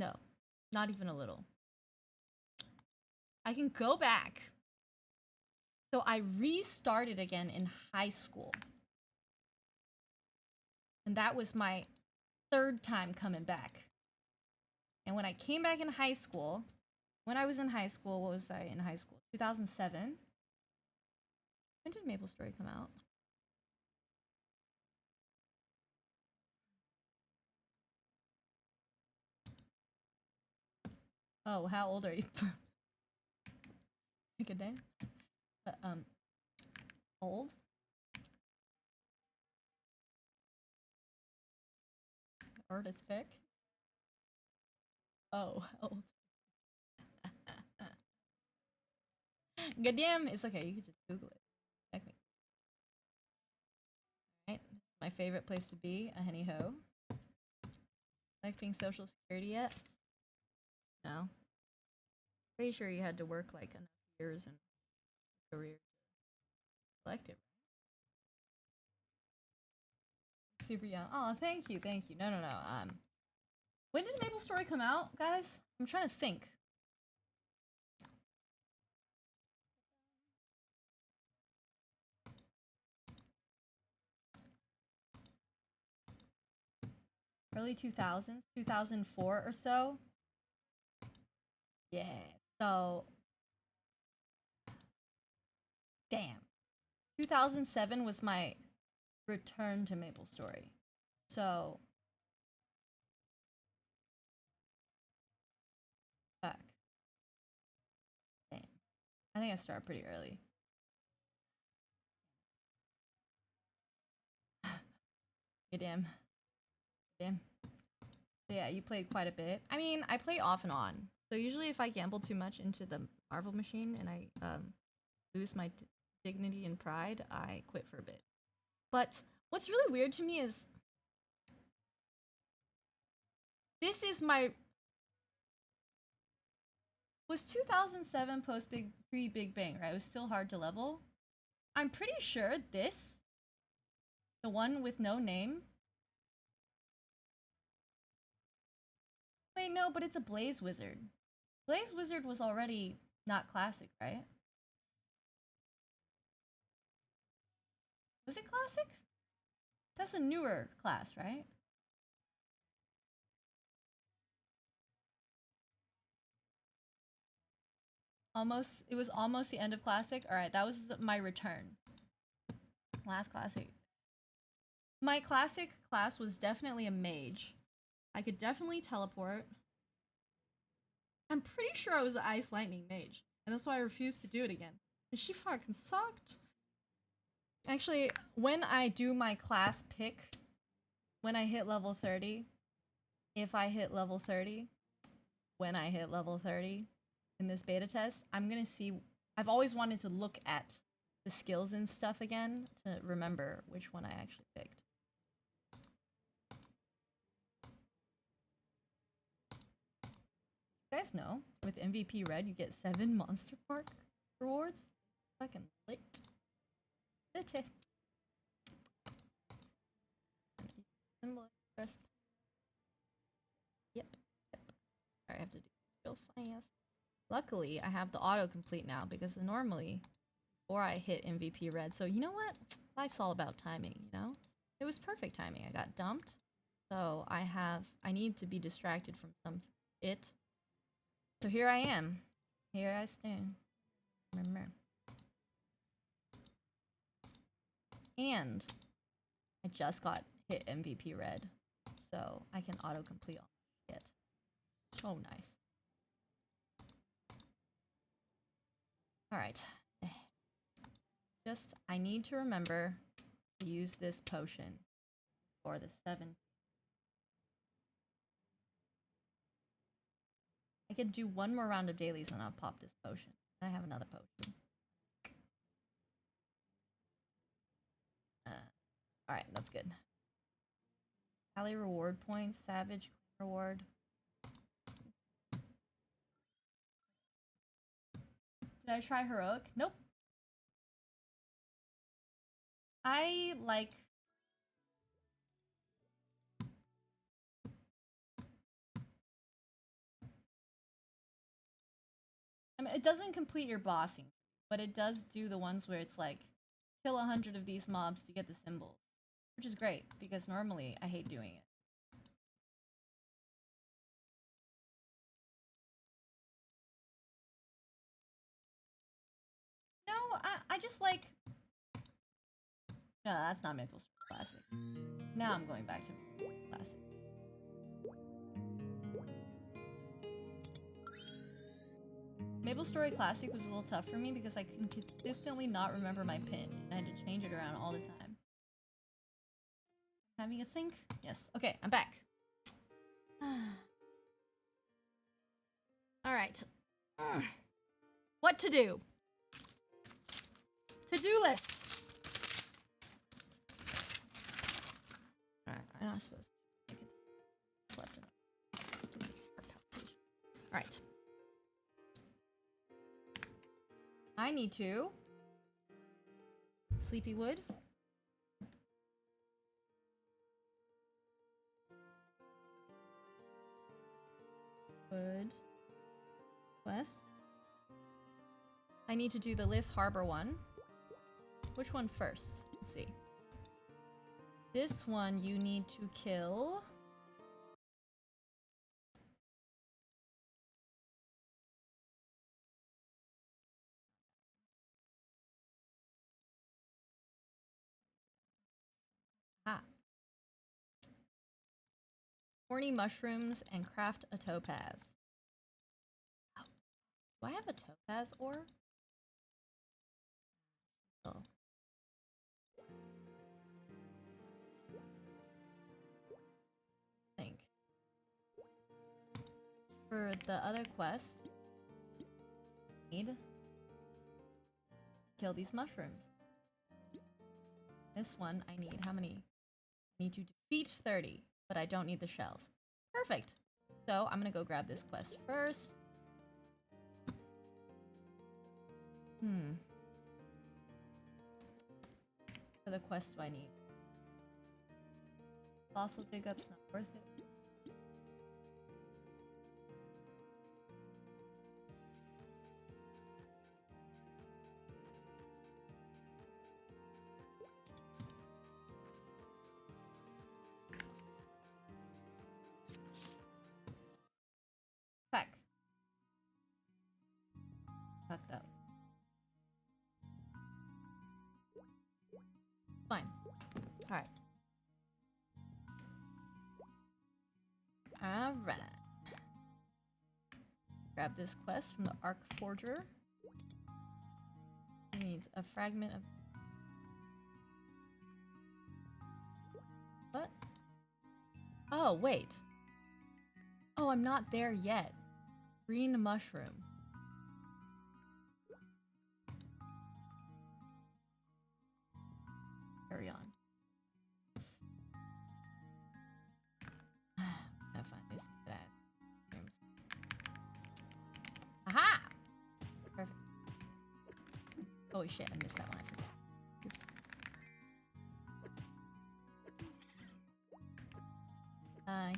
No, not even a little. I can go back. So I restarted again in high school. And that was my third time coming back. And when I came back in high school, when I was in high school, what was I in high school? 2007. When did MapleStory come out? Oh, how old are you? Good day. Old? Artist pick? Oh, old. Good damn. It's okay. You can just Google it. Technically. Right. My favorite place to be, a henny ho. Collecting Social Security yet? No. Pretty sure you had to work like enough years and career to collect it. Super young. Oh, thank you, thank you. No. When did MapleStory come out, guys? I'm trying to think. Early 2000s, 2004 or so. Yeah. So, damn. 2007 was my return to MapleStory. So, fuck. Damn. I think I started pretty early. Damn. Damn. So yeah, you played quite a bit. I mean, I play off and on. So usually if I gamble too much into the Marvel machine and I lose my dignity and pride, I quit for a bit. But what's really weird to me is this is my was 2007 post pre-Big Bang, right? It was still hard to level. I'm pretty sure this, the one with no name. Wait, no, but it's a Blaze Wizard. Blaze Wizard was already not classic, right? Was it classic? That's a newer class, right? Almost, it was almost the end of classic. All right, that was my return. Last classic. My classic class was definitely a mage. I could definitely teleport. I'm pretty sure I was an ice lightning mage, and that's why I refused to do it again. And she fucking sucked. Actually, when I do my class pick, when I hit level 30, if I hit level 30, when I hit level 30 in this beta test, I'm gonna see. I've always wanted to look at the skills and stuff again to remember which one I actually picked. You guys know, with MVP Red, you get 7 monster mark rewards. Fucking lit. Lit. Symbol express. Yep. I have to do this real fast. Luckily, I have the autocomplete now because normally, before I hit MVP Red, so you know what? Life's all about timing, you know? It was perfect timing. I got dumped, so I need to be distracted from it. So here I am. Here I stand. Remember. And I just got hit MVP Red, so I can autocomplete all my shit. So nice. Alright. I need to remember to use this potion for the 7. I could do one more round of dailies and I'll pop this potion. I have another potion. Alright, that's good. Ally reward points, Savage reward. Did I try Heroic? Nope. I like... I mean, it doesn't complete your bossing, but it does do the ones where it's like, kill 100 of these mobs to get the symbol. Which is great, because normally I hate doing it. No, I just like... No, that's not Maple Story Classic. Now I'm going back to Maple Story Classic. Maple Story Classic was a little tough for me because I can consistently not remember my pin, and I had to change it around all the time. Having a think? Yes. Okay, I'm back. Alright. What to do? To-do list! Alright, I'm not supposed to make it left enough. Alright. I need to Sleepy Wood. Wood. West. I need to do the Lith Harbor one. Which one first? Let's see. This one you need to kill. Horny mushrooms and craft a topaz. Oh. Do I have a topaz ore? Oh. Think. For the other quest, need to kill these mushrooms. This one I need how many? I need to defeat 30. But I don't need the shells. Perfect. So I'm gonna go grab this quest first. What other quest do I need? Fossil dig up's not worth it. Heck. Fucked up. Fine. Alright. Alright. Grab this quest from the Arc Forger. It needs a fragment of... What? Oh, wait. Oh, I'm not there yet. Green mushroom. Carry on. Gotta find this. Aha! Perfect. Oh shit, I missed that one. I forget. Oops.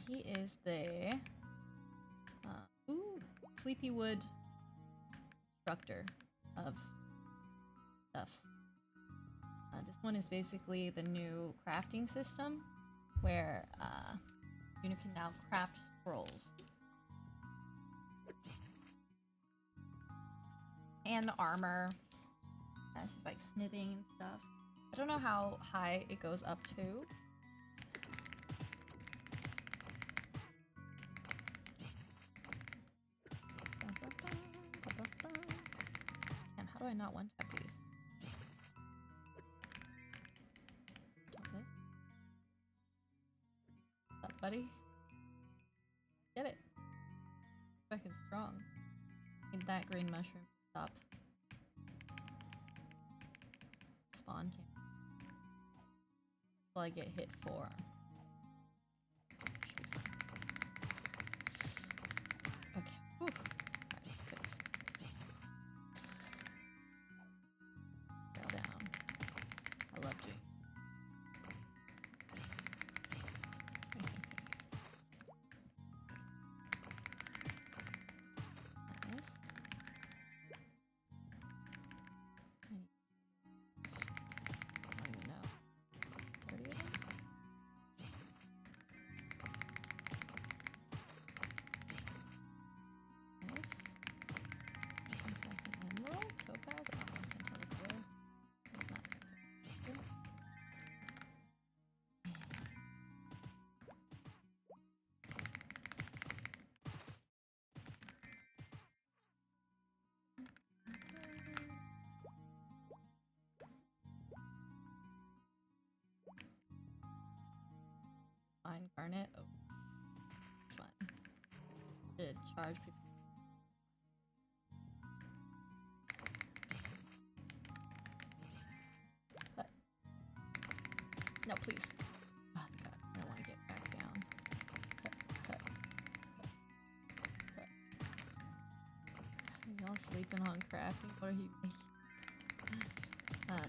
He is the Sleepy Wood instructor of stuffs. This one is basically the new crafting system where you can now craft scrolls and armor. It's just like smithing and stuff. I don't know how high it goes up to. Damn, how do I not one tap these? What's up, buddy? Get it. Fucking strong. Need that green mushroom to stop. Spawn camp. Will I get hit for? Okay. Whew. Alright, good. Fell down. I love doing. Nice. 10 garnet. Oh, fun. Should charge people. What? No, please. Oh god, I don't want to get back down. Are y'all sleeping on crafting? What are you making?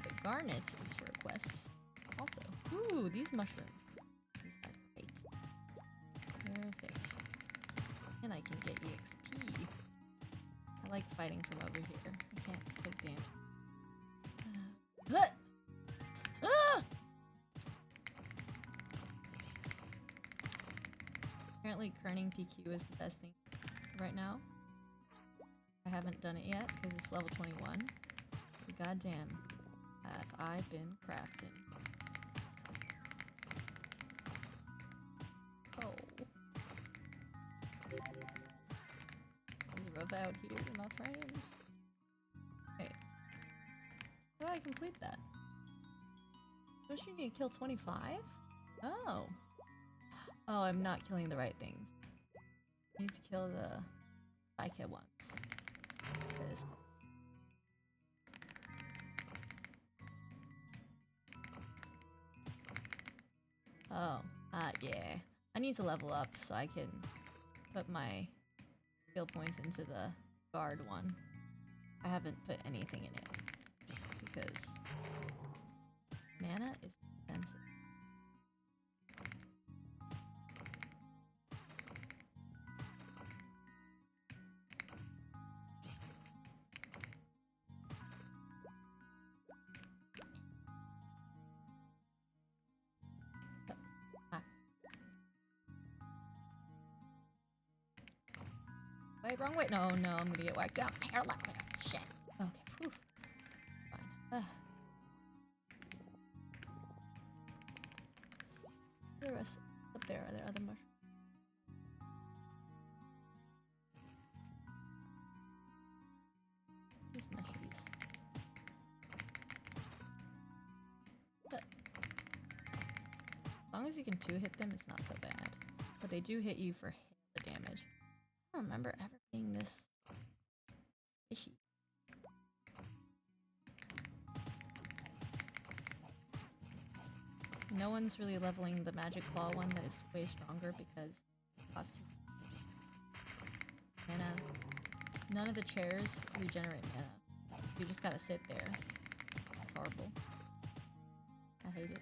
The garnet is for a quest. Also, ooh, these mushrooms. These are great. Perfect. And I can get EXP. I like fighting from over here. I can't take damage. Apparently, kerning PQ is the best thing right now. I haven't done it yet because it's level 21. But goddamn, have I been crafting? Oh. There's a rough out here, my friend. Wait. How do I complete that? Don't you need to kill 25? Oh. Oh, I'm not killing the right things. I need to kill the spikehead ones. That is cool. Oh, yeah. I need to level up so I can put my skill points into the guard one. I haven't put anything in it because mana is expensive. Wait, wrong way. No, I'm gonna get whacked out. Shit. Okay, whew. Fine. The rest up there. Are there other mushrooms? These mushies. As long as you can 2-hit them, it's not so bad. But they do hit you for the damage. I don't remember ever being this fishy. No one's really leveling the magic claw one that is way stronger because it costs too much mana. None of the chairs regenerate mana. You just gotta sit there. It's horrible. I hate it.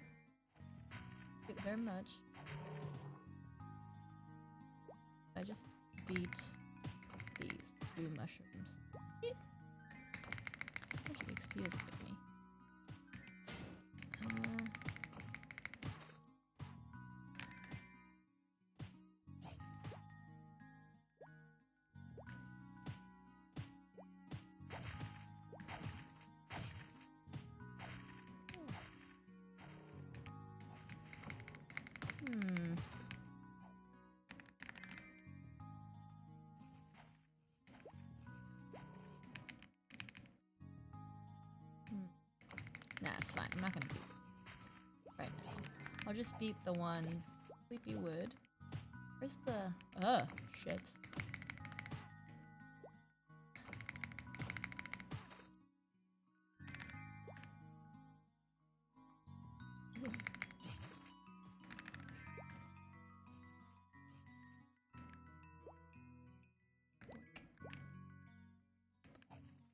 Thank you very much. I just beat these 2 mushrooms. Yep. How much XP does it give me? Nah, it's fine. I'm not gonna beat it right now. I'll just beat the one Sleepy Wood. Where's the... shit.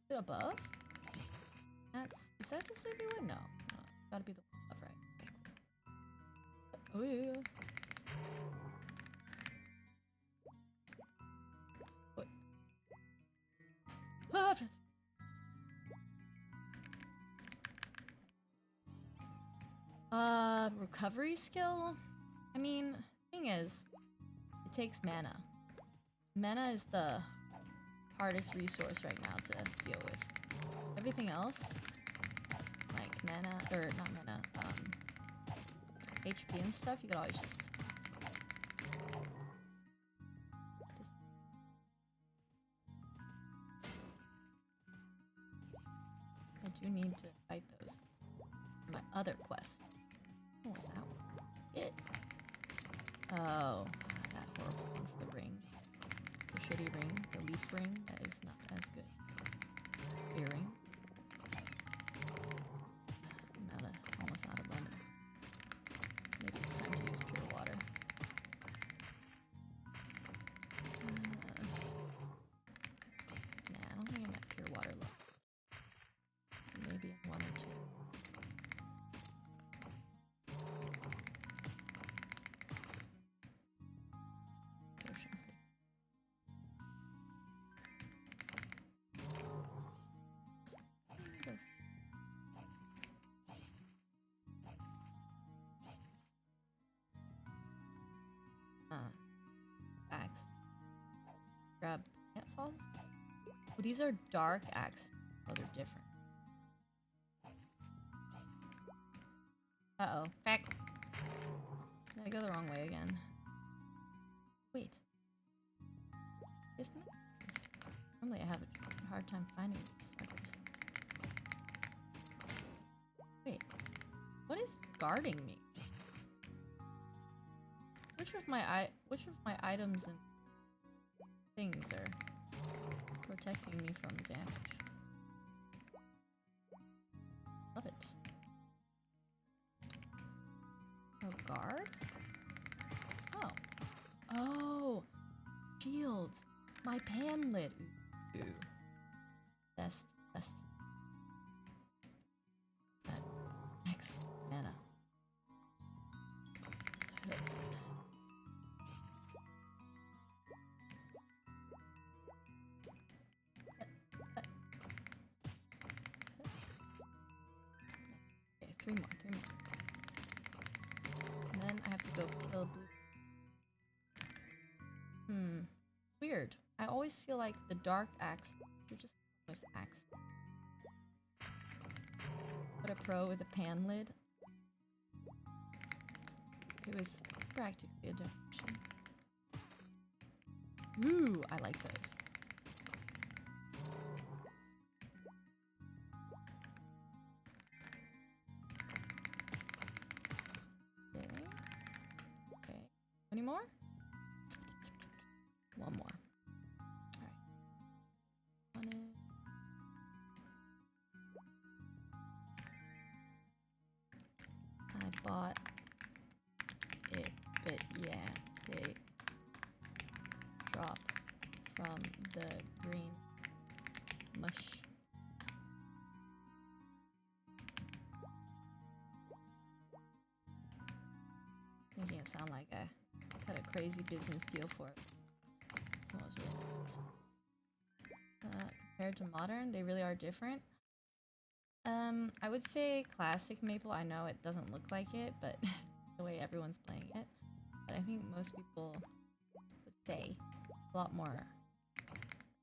Is it above? Is that the Sleepy Wood? No. It's gotta be the one above, right? Okay, cool. Oh, yeah. What? Recovery skill? I mean, thing is, it takes mana. Mana is the hardest resource right now to deal with. Everything else, like mana, or not mana, HP and stuff, you could always just... I do need to fight those. My other quest. What was that one? ring, the leaf ring, that is not as good. Earring. I'm almost out of lemon. Maybe it's time to use pure water. Nah, I don't think I'm at pure water level. Maybe in 1 or 2. Potion sleep. Axe. Grab plant falls. Oh, these are dark axe. Oh, they're different. Uh-oh. Back. Did I go the wrong way again? Wait. Normally I have a hard time finding these spiders. Wait. What is guarding me? Which of my items and things are protecting me from damage? Love it. Oh, guard? Oh. Oh! Shield! My pan lid! Ooh. Best. Next. Mana. Okay, 3 more. And then I have to go kill blue. Weird. I always feel like the dark axe should just come with axe. Put a pro with a pan lid. It was practically a donation. Ooh, I like those. Okay. Any more? 1 more. Alright. I bought it, but yeah, they drop from the green mush. Making it sound like I cut a crazy business deal for it. Someone's really not. Compared to modern, they really are different. I would say classic Maple. I know it doesn't look like it, but the way everyone's playing it. But I think most people would say a lot more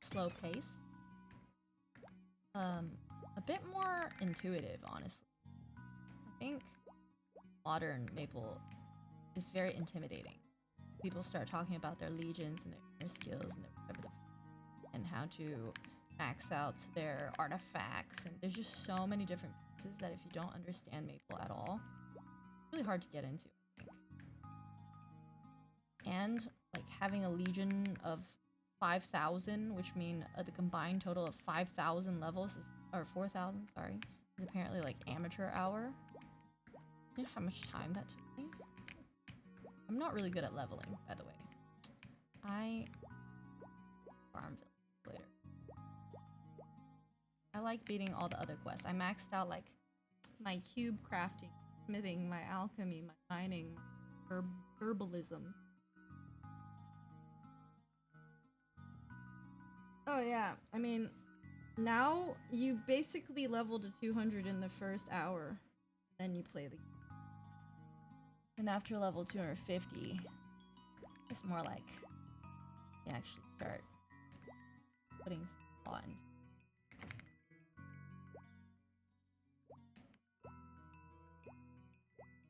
slow pace. A bit more intuitive, honestly. I think modern Maple is very intimidating. People start talking about their legions and their inner skills and and how to max out their artifacts, and there's just so many different pieces that if you don't understand Maple at all, it's really hard to get into, I think. And like having a legion of 5,000, which mean the combined total of 5,000 levels is, or 4,000, sorry, is apparently like amateur hour. You know how much time that took me? I'm not really good at leveling, by the way. Farmville later. I like beating all the other quests. I maxed out like my cube crafting, smithing, my alchemy, my mining, my herbalism. Oh yeah, I mean, now you basically level to 200 in the first hour, then you play the game. And after level 250, it's more like you actually start putting some thought into it.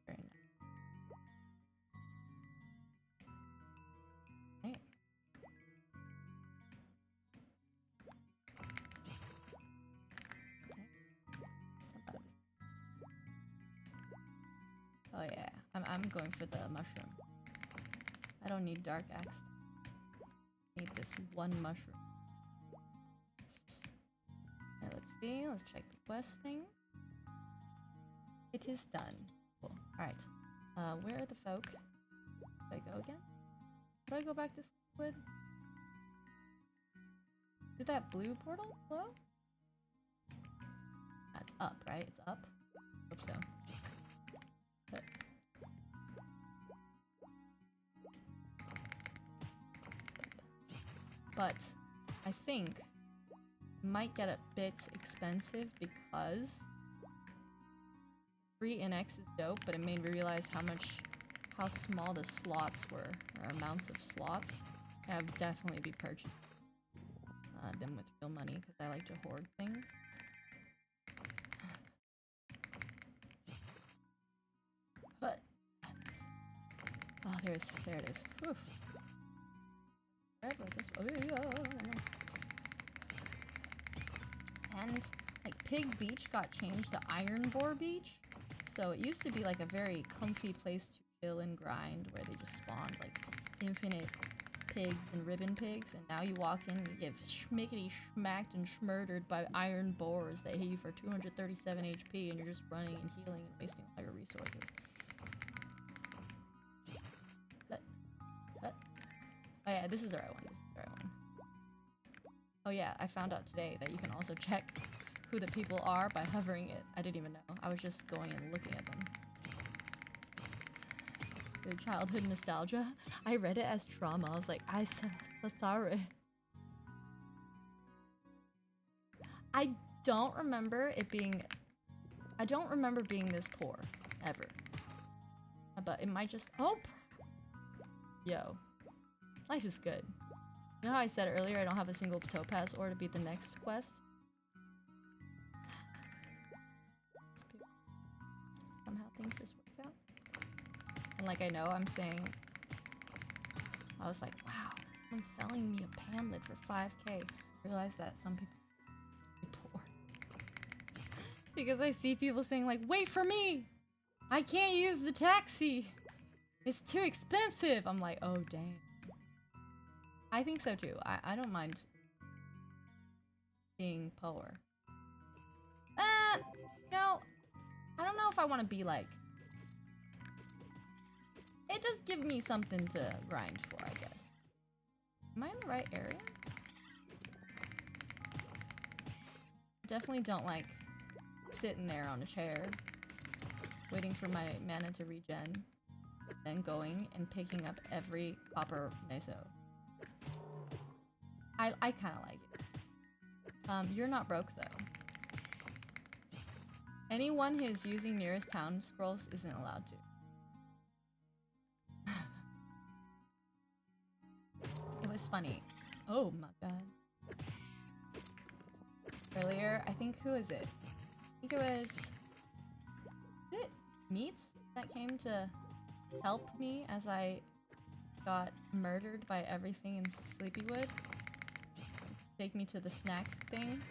Very nice. Right. Oh yeah, I'm going for the mushroom. I don't need dark axe. need this one mushroom. Okay, let's see. Let's check the quest thing. It is done. Cool. Alright. Where are the folk? Do I go again? Do I go back to Wood? Did that blue portal glow? That's up, right? It's up? Hope so. But I think it might get a bit expensive because free NX is dope, but it made me realize how small the slots were, or amounts of slots. I would definitely be purchasing them with real money because I like to hoard things. But oh, there it is. Whew. And like Pig Beach got changed to Iron Bore Beach, so it used to be like a very comfy place to chill and grind where they just spawned like infinite pigs and ribbon pigs, and now you walk in and you get schmickety schmacked and schmurdered by iron boars that hit you for 237 HP and you're just running and healing and wasting all your resources. Oh yeah, this is the right one. Oh yeah, I found out today that you can also check who the people are by hovering it. I didn't even know. I was just going and looking at them. Your childhood nostalgia? I read it as trauma. I was like, I'm so sorry. I don't remember being this poor, ever. But it might just- oh! Yo. Life is good. You know how I said earlier I don't have a single topaz ore to beat the next quest? Somehow things just work out. And like I know I'm saying, I was like, wow, someone's selling me a pan lid for 5k. I realized that some people are poor. Because I see people saying like, wait for me! I can't use the taxi! It's too expensive! I'm like, oh dang. I think so too. I don't mind being poor. No, I don't know if I want to be like... It does give me something to grind for, I guess. Am I in the right area? Definitely don't like sitting there on a chair waiting for my mana to regen, then going and picking up every copper meso. I kind of like it. You're not broke though. Anyone who's using nearest town scrolls isn't allowed to. It was funny. Oh my god. Earlier, I think, who is it? I think it was it Meats that came to help me as I got murdered by everything in Sleepywood. Take me to the snack thing.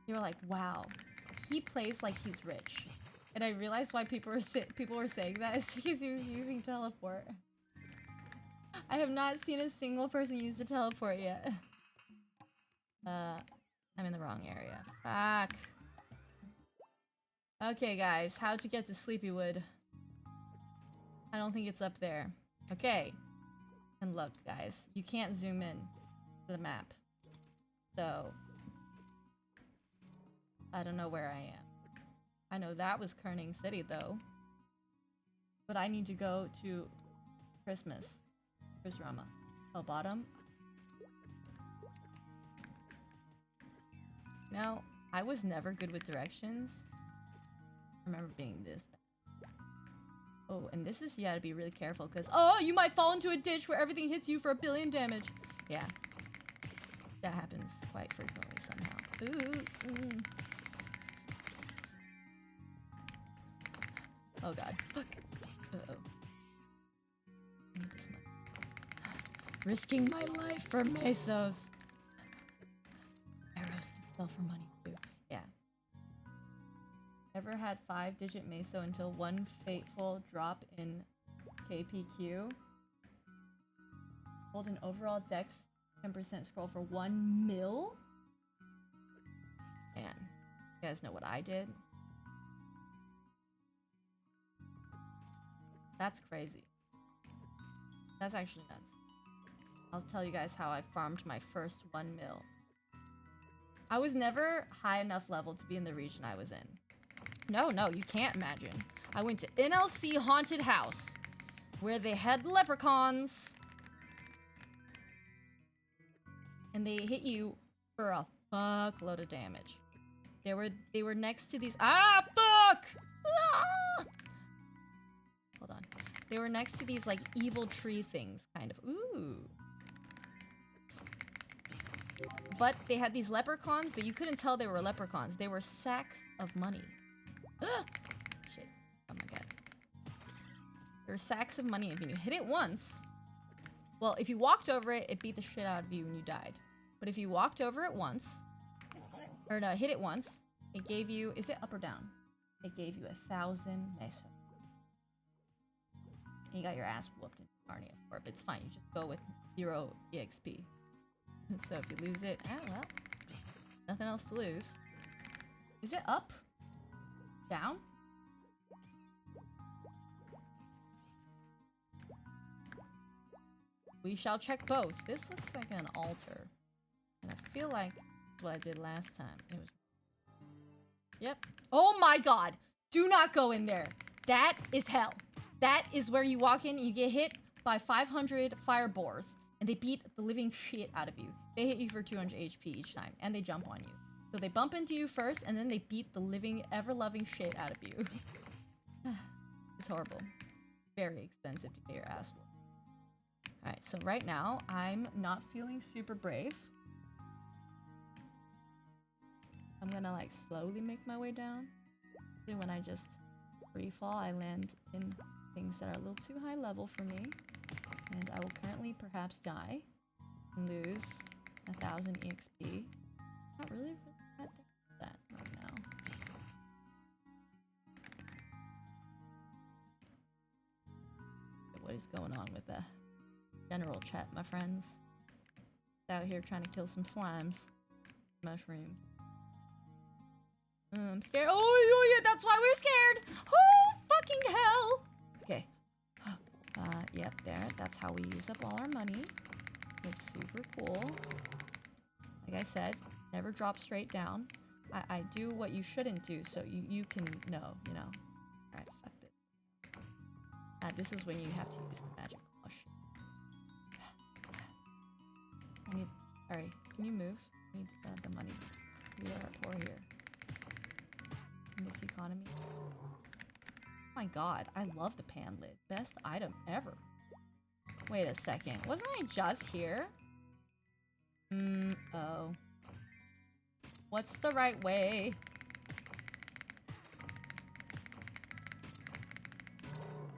They were like, wow, he plays like he's rich. And I realized why people were saying that is because he was using teleport. I have not seen a single person use the teleport yet. I'm in the wrong area. Fuck. Okay, guys, how to get to Sleepywood. I don't think it's up there. Okay. And look, guys, you can't zoom in to the map. So, I don't know where I am. I know that was Kerning City, though. But I need to go to Chrisrama. Oh, bottom. Now, I was never good with directions. I remember being this bad. Oh, and this is, you gotta be really careful, because, oh, you might fall into a ditch where everything hits you for 1 billion damage. Yeah. That happens quite frequently somehow. Ooh. Oh god. Fuck. Uh-oh. I need this money. Risking my life for mesos. Arrows can sell for money too. Yeah. Ever had 5-digit meso until one fateful drop in KPQ? Hold an overall dex 10% scroll for 1 mil? Man, you guys know what I did? That's crazy. That's actually nuts. I'll tell you guys how I farmed my first 1 mil. I was never high enough level to be in the region I was in. No, you can't imagine. I went to NLC Haunted House, where they had leprechauns. And they hit you for a fuckload of damage. They were next to these— ah, fuck! Ah! Hold on. They were next to these, like, evil tree things, kind of. Ooh. But they had these leprechauns, but you couldn't tell they were leprechauns. They were sacks of money. Ugh! Shit. Oh my god. There were sacks of money. If you hit it once... Well, if you walked over it, it beat the shit out of you and you died. But if you walked over it once... Or no, hit it once, it gave you... Is it up or down? It gave you 1,000 meso. And you got your ass whooped in Narnia for it, but it's fine. You just go with 0 EXP. So if you lose it, well, nothing else to lose. Is it up? Down? We shall check both. This looks like an altar. And I feel like what I did last time. It was... Yep. Oh my god! Do not go in there. That is hell. That is where you walk in, you get hit by 500 fire boars. And they beat the living shit out of you. They hit you for 200 HP each time. And they jump on you. So they bump into you first, and then they beat the living, ever-loving shit out of you. It's horrible. Very expensive to get your ass whooped. Alright, so right now, I'm not feeling super brave. I'm gonna, like, slowly make my way down. And when I just free fall, I land in things that are a little too high level for me. And I will currently perhaps die and lose 1,000 EXP. Not really that right now. What is going on with the general chat, my friends? Out here trying to kill some slimes. Mushrooms. I'm scared. Oh, yeah, that's why we're scared! Oh, fucking hell! Okay. Yep, there. That's how we use up all our money. It's super cool. Like I said, never drop straight down. I do what you shouldn't do, so you can know, you know. Alright, fuck this. This is when you have to use the magic clutch. I need... Sorry, can you move? I need the money. We are poor here. In this economy. Oh my god, I love the pan lid. Best item ever. Wait a second. Wasn't I just here? Oh. What's the right way?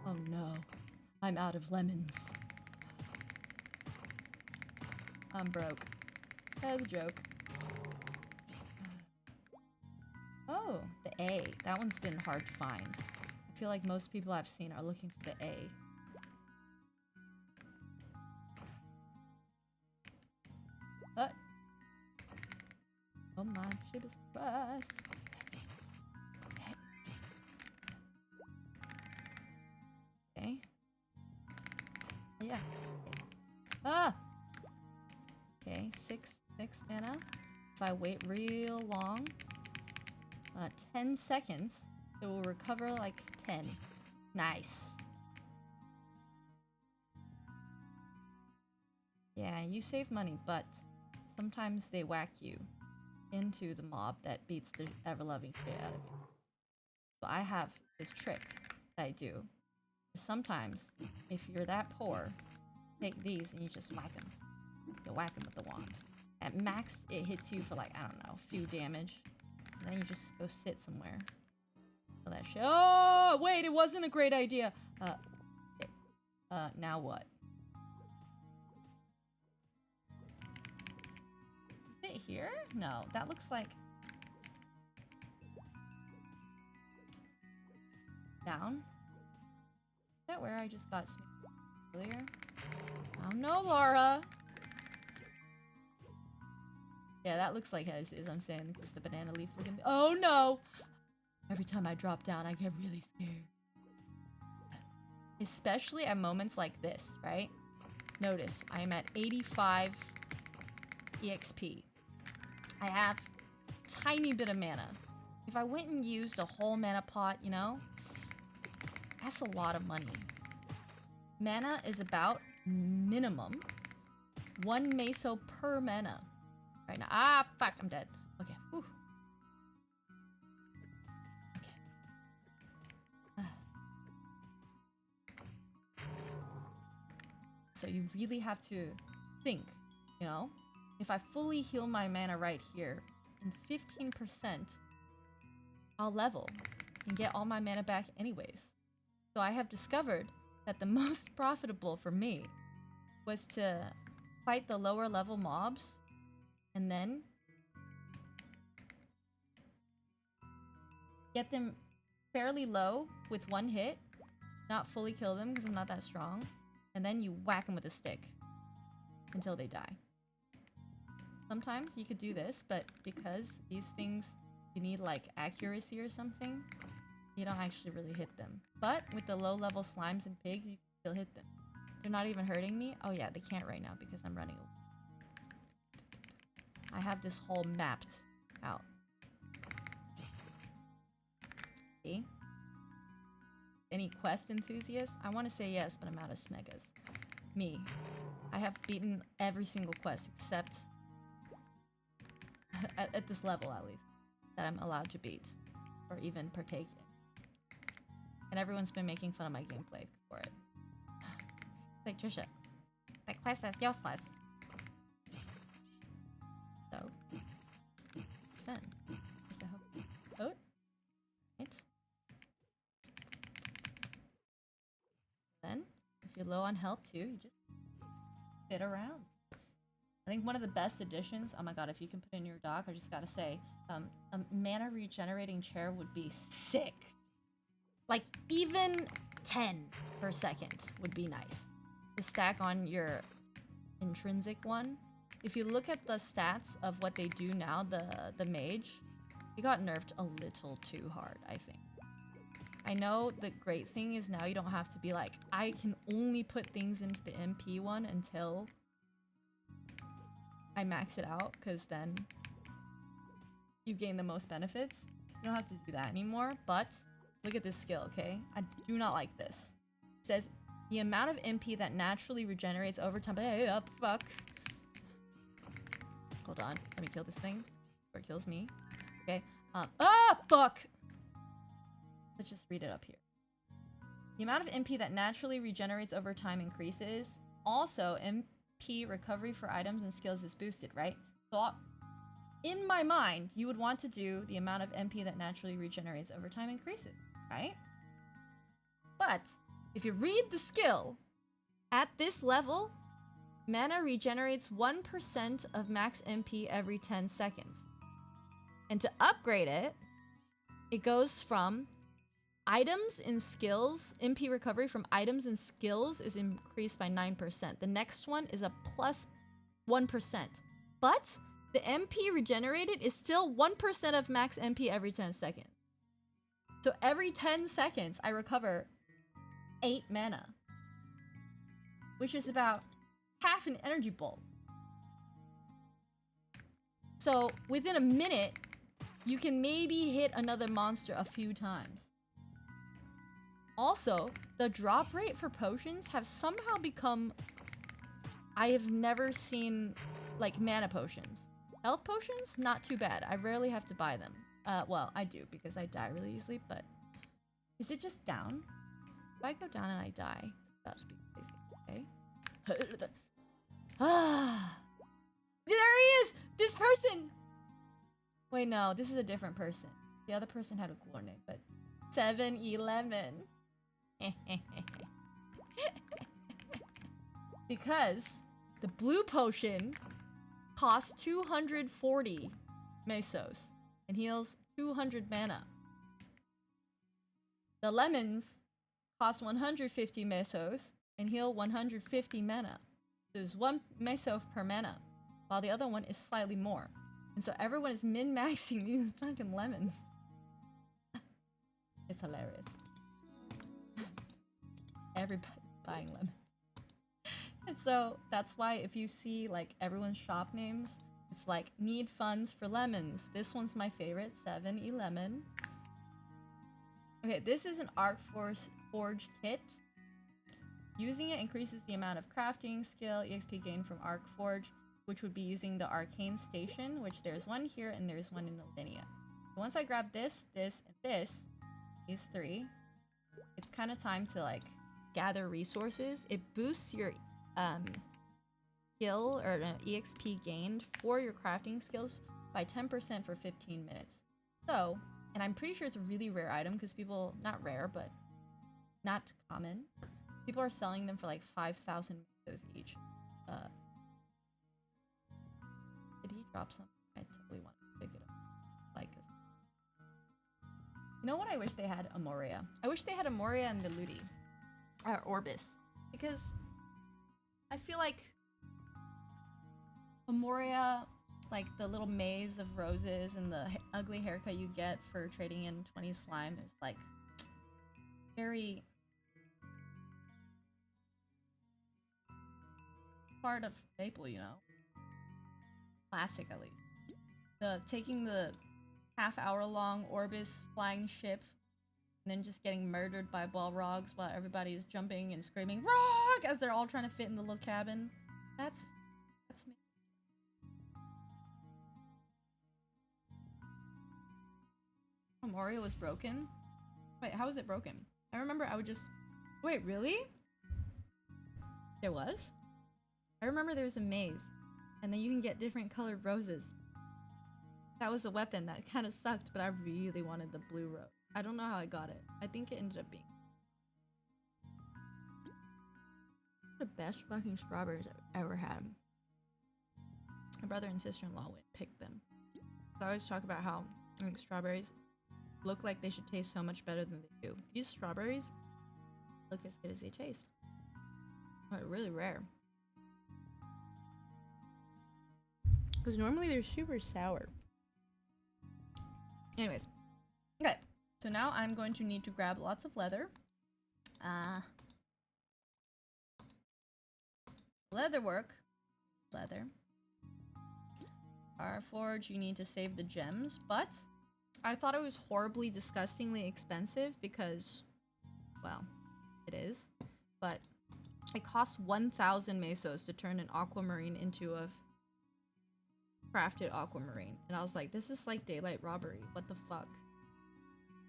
Oh no. I'm out of lemons. I'm broke. As a joke. Oh, the A. That one's been hard to find. I feel like most people I've seen are looking for the A. Oh my Jesus Christ. Okay. Yeah. Ah! Okay, 6 mana. If I wait real long, 10 seconds, it will recover like 10. Nice. Yeah, you save money, but sometimes they whack you into the mob that beats the ever-loving shit out of you. So I have this trick that I do. Sometimes, if you're that poor, take these and you just whack them. You whack them with the wand. At max, it hits you for like, I don't know, a few damage. And then you just go sit somewhere. Kill that shit. Oh, wait, it wasn't a great idea. Now what? Is it here? No, that looks like... Down? Is that where I just got earlier? Oh no, Laura! Yeah, that looks like as I'm saying, because the banana leaf looking. Oh no! Every time I drop down, I get really scared. Especially at moments like this, right? Notice, I am at 85 EXP. I have tiny bit of mana. If I went and used a whole mana pot, you know, that's a lot of money. Mana is about minimum 1 meso per mana. Right now. Ah, fuck, I'm dead. Okay. Whew. Okay. So you really have to think, you know? If I fully heal my mana right here, in 15%, I'll level and get all my mana back anyways. So I have discovered that the most profitable for me was to fight the lower level mobs and then get them fairly low with one hit, not fully kill them because I'm not that strong, and then you whack them with a stick until they die. Sometimes you could do this, but because these things you need like accuracy or something, you don't actually really hit them. But with the low level slimes and pigs, you can still hit them. They're not even hurting me. Oh yeah, they can't right now because I'm running away. I have this whole mapped out. See? Any quest enthusiasts? I want to say yes, but I'm out of smegas. Me. I have beaten every single quest except at this level at least that I'm allowed to beat or even partake in. And everyone's been making fun of my gameplay for it. Like, Trisha, that quest is useless. So, fun. Just a hope. Right. Then, if you're low on health too, you just sit around. I think one of the best additions, oh my god, if you can put in your dock, I just gotta say, a mana regenerating chair would be sick. Like, even 10 per second would be nice. To stack on your intrinsic one. If you look at the stats of what they do now, the mage, he got nerfed a little too hard, I think. I know the great thing is now you don't have to be like, I can only put things into the MP one until I max it out, because then you gain the most benefits. You don't have to do that anymore, but look at this skill, okay? I do not like this. It says, the amount of MP that naturally regenerates over time. Hey, fuck. Hold on. Let me kill this thing before it kills me. Okay. Fuck! Let's just read it up here. The amount of MP that naturally regenerates over time increases. Also, MP recovery for items and skills is boosted, right? So, in my mind, you would want to do the amount of MP that naturally regenerates over time increases, right? But if you read the skill, at this level, mana regenerates 1% of max MP every 10 seconds. And to upgrade it, it goes from items and skills, MP recovery from items and skills is increased by 9%. The next one is a plus 1%. But the MP regenerated is still 1% of max MP every 10 seconds. So every 10 seconds, I recover 8 mana. Which is about half an energy bolt. So within a minute, you can maybe hit another monster a few times. Also, the drop rate for potions have somehow become... I have never seen, like, mana potions. Health potions? Not too bad. I rarely have to buy them. Well, I do, because I die really easily, but... Is it just down? If I go down and I die, it's about to be crazy, okay? Ah! There he is! This person! Wait, no, this is a different person. The other person had a cooler name, but... 7-Eleven. Because the blue potion costs 240 mesos and heals 200 mana. The lemons cost 150 mesos and heal 150 mana. There's 1 meso per mana, while the other one is slightly more. And so everyone is min-maxing these fucking lemons. It's hilarious. Everybody buying lemons. And so that's why if you see like everyone's shop names, it's like need funds for lemons. This one's my favorite, 7-Eleven. Okay, this is an Arc Forge kit. Using it increases the amount of crafting skill EXP gained from Arc Forge, which would be using the arcane station, which there's one here and there's one in Alinea. So once I grab this, this, and this, these three, it's kind of time to like gather resources. It boosts your skill or EXP gained for your crafting skills by 10% for 15 minutes. So, and I'm pretty sure it's a really rare item because people, not rare, but not common. People are selling them for like 5,000 mesos each. Did he drop something? I totally want to pick it up. Like, you know what I wish they had? Amoria. I wish they had Amoria and the Ludi. Or Orbis. Because I feel like Amoria, like the little maze of roses and the ugly haircut you get for trading in 20 slime is like very part of Maple, you know? Classic, at least. Taking the half-hour-long Orbis flying ship and then just getting murdered by Balrogs while everybody is jumping and screaming "Rog!" as they're all trying to fit in the little cabin. That's me. Amoria was broken? Wait, how was it broken? I remember I would just... Wait, really? There was? I remember there was a maze, and then you can get different colored roses. That was a weapon that kind of sucked, but I really wanted the blue rose. I don't know how I got it. I think it ended up being the best fucking strawberries I've ever had. My brother and sister-in-law went and picked them. I always talk about how like strawberries look like they should taste so much better than they do. These strawberries look as good as they taste. But really rare. Because normally they're super sour. Anyways. Okay. So now I'm going to need to grab lots of leather. Leather work. Leather. Our forge, you need to save the gems. But I thought it was horribly, disgustingly expensive because, well, it is. But it costs 1,000 mesos to turn an aquamarine into a crafted aquamarine. And I was like, this is like daylight robbery. What the fuck?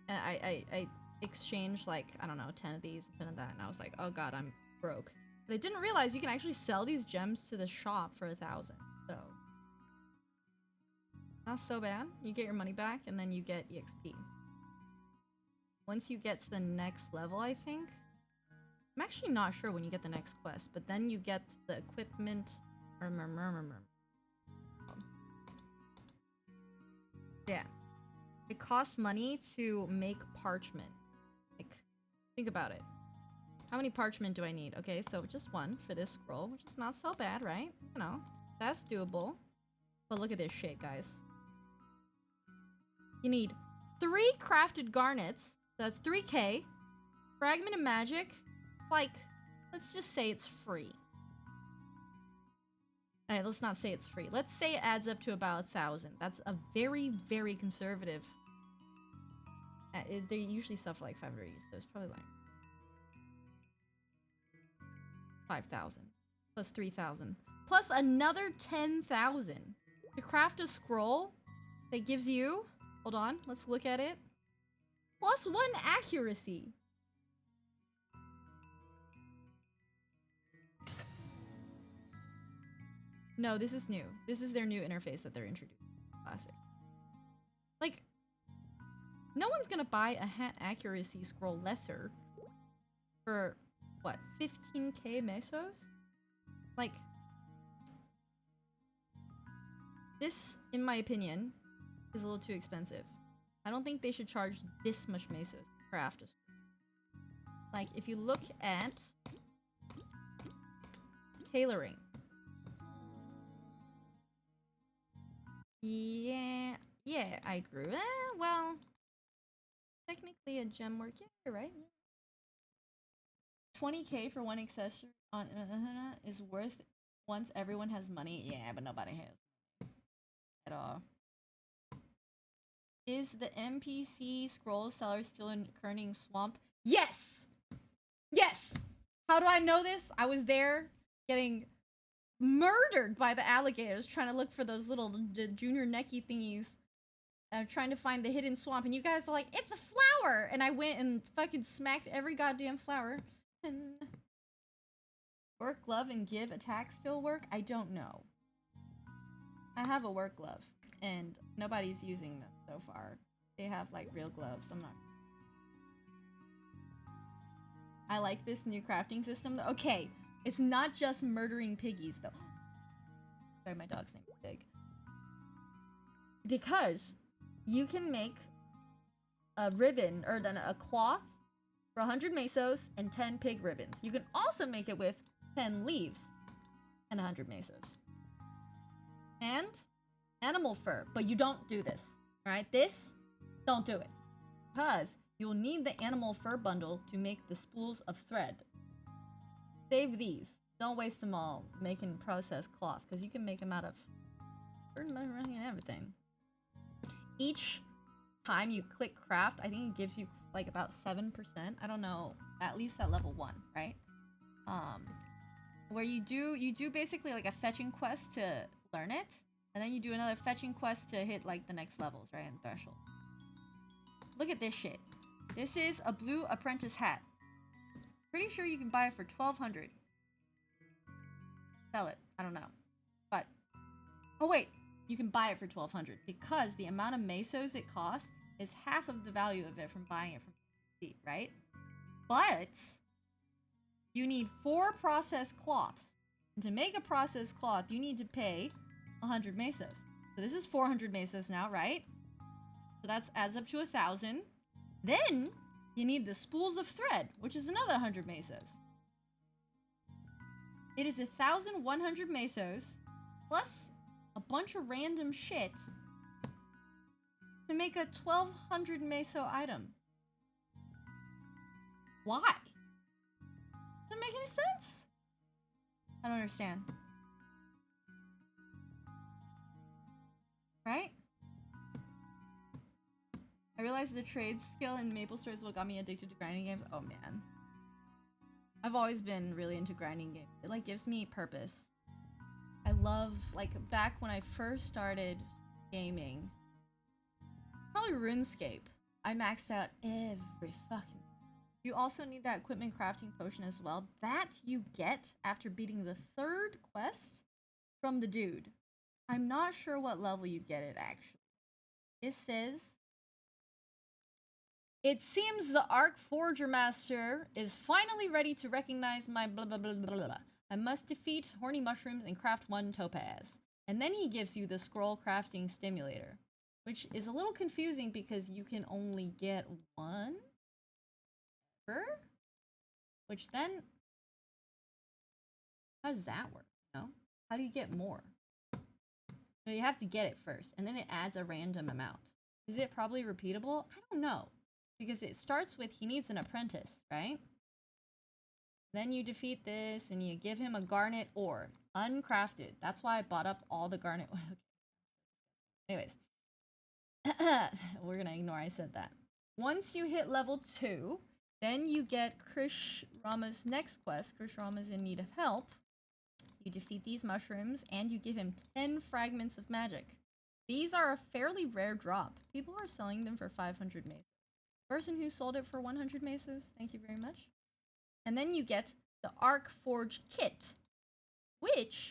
And I exchanged like, I don't know, 10 of these, 10 of that. And I was like, oh god, I'm broke. But I didn't realize you can actually sell these gems to the shop for 1,000. So not so bad. You get your money back and then you get EXP. Once you get to the next level, I think. I'm actually not sure when you get the next quest, but then you get the equipment. Yeah. It costs money to make parchment. Like, think about it. How many parchment do I need? Okay, so just one for this scroll, which is not so bad, right? You know, that's doable. But look at this shit, guys. You need 3 crafted garnets. That's 3k. Fragment of magic. Like, let's just say it's free. Alright, let's not say it's free. Let's say it adds up to about 1,000. That's a very, very conservative. They usually sell for like 500 each, so it's probably like 5,000 plus 3,000 plus another 10,000 to craft a scroll that gives you. Hold on, let's look at it. +1 accuracy. No, this is new. This is their new interface that they're introducing. Classic. Like, no one's gonna buy a hat accuracy scroll lesser for, what, 15k mesos? Like, this, in my opinion, is a little too expensive. I don't think they should charge this much mesos to craft a scroll. Like, if you look at tailoring. Yeah, yeah, I grew. Well, technically a gem work. Yeah, you're right. 20K for one accessory on is worth once everyone has money. Yeah, but nobody has at all. Is the NPC scroll seller still in Kerning Swamp? Yes! Yes! How do I know this? I was there getting murdered by the alligators trying to look for those little junior necky thingies. I'm trying to find the hidden swamp, and you guys are like, it's a flower! And I went and fucking smacked every goddamn flower. And work glove and give attack still work? I don't know. I have a work glove, and nobody's using them so far. They have like real gloves. I'm not. I like this new crafting system though. Okay, it's not just murdering piggies though. Sorry, my dog's name is Big. Because you can make a ribbon or then a cloth for 100 mesos and 10 pig ribbons. You can also make it with 10 leaves and 100 mesos. And animal fur, but you don't do this. All right, this, don't do it. Because you'll need the animal fur bundle to make the spools of thread. Save these. Don't waste them all making processed cloth, because you can make them out of and everything. Each time you click craft, I think it gives you like about 7%. I don't know, at least at level 1, right? Where you do basically like a fetching quest to learn it, and then you do another fetching quest to hit like the next levels, right? And threshold. Look at this shit. This is a blue apprentice hat. Pretty sure you can buy it for 1,200. Sell it. I don't know. But, oh wait, you can buy it for 1,200 because the amount of mesos it costs is half of the value of it from buying it from PC, right? But you need 4 processed cloths. And to make a processed cloth, you need to pay 100 mesos. So this is 400 mesos now, right? So that adds up to 1,000. Then you need the spools of thread, which is another 100 mesos. It is 1,100 mesos plus a bunch of random shit to make a 1,200 meso item. Why? Doesn't make any sense. I don't understand. Right? I realized the trade skill in Maple Story is what got me addicted to grinding games. Oh man. I've always been really into grinding games. It like gives me purpose. I love, like, back when I first started gaming, probably RuneScape, I maxed out every fucking. You also need that equipment crafting potion as well. That you get after beating the 3rd quest from the dude. I'm not sure what level you get it actually. It says, it seems the Arc Forger Master is finally ready to recognize my blah blah blah blah blah. I must defeat horny mushrooms and craft 1 topaz. And then he gives you the scroll crafting stimulator, which is a little confusing because you can only get 1 per, which then, how does that work? No? How do you get more? So you have to get it first, and then it adds a random amount. Is it probably repeatable? I don't know. Because it starts with he needs an apprentice, right? Then you defeat this and you give him a garnet ore. Uncrafted. That's why I bought up all the garnet. Anyways. We're gonna ignore I said that. Once you hit level 2, then you get Krish Rama's next quest. Krish Rama's in need of help. You defeat these mushrooms and you give him 10 fragments of magic. These are a fairly rare drop. People are selling them for 500 mesos. Person who sold it for 100 mesos, thank you very much. And then you get the Arc Forge Kit, which